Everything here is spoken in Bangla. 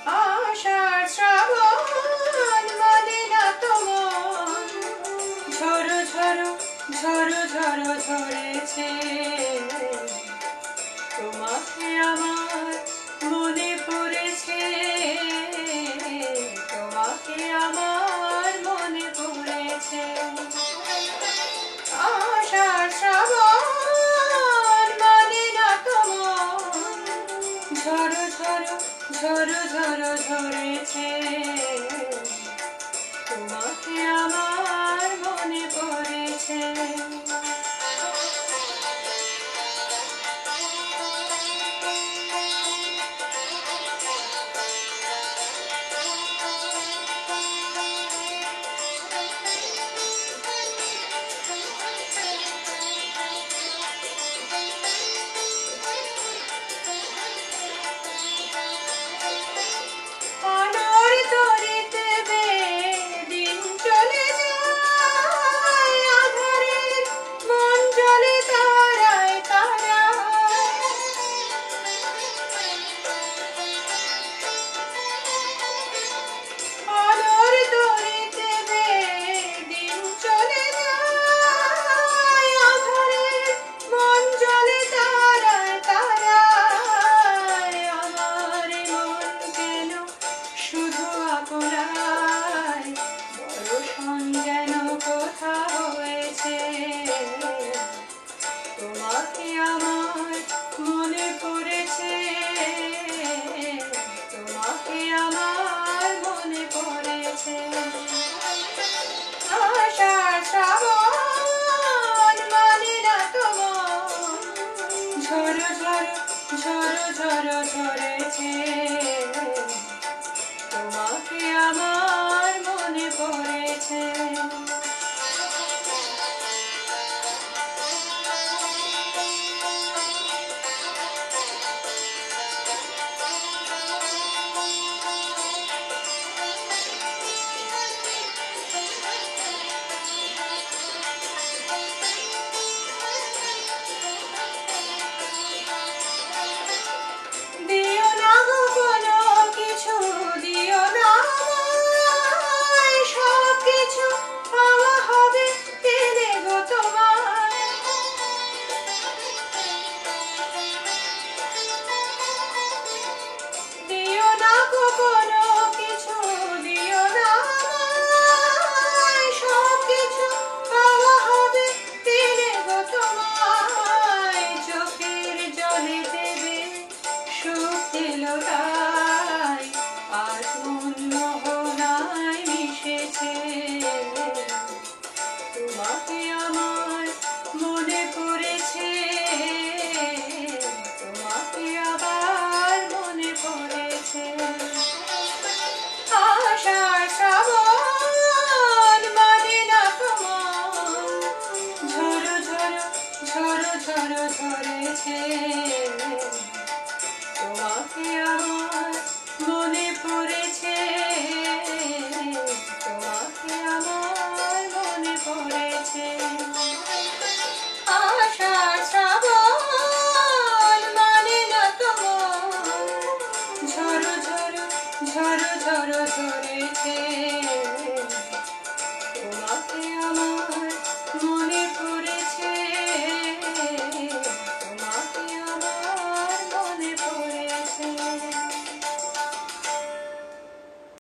আষাঢ় শ্রাবণ মানে না তো মন, ঝরো ঝরো ঝরো ঝরো ঝরেছে। তোমাকে আমার মনে পড়েছে, তোমাকে আমার মনে পড়েছে। আষাঢ় শ্রাবণ মানে না তো মন, ঝরো ঝরো ঝরো ঝরো ঝরেছে। তোমাকে আমার মনে পড়েছে। তোমাকে আমার মনে পড়েছে, তোমাকে আমার মনে পড়েছে। আষাঢ় শ্রাবণ মানে না তো মন, ঝরো ঝরো ঝরো ঝরো ঝরেছে। তোমাকে আমার মনে পড়েছে। তোমাকে আমার মনে পড়েছে, তোমাকে আবার মনে পড়েছে। আষাঢ় শ্রাবণ মানে না তো মন, ঝরো ঝরো ঝরো ঝরো ঝরেছে। তোমাকে আমার মনে পড়েছে, তোমাকে আমার মনে পড়েছে। আষাঢ় শ্রাবণ মানে না তো মন, ঝরো ঝরো ঝরো ঝরো ঝরেছে। তোমাকে আমার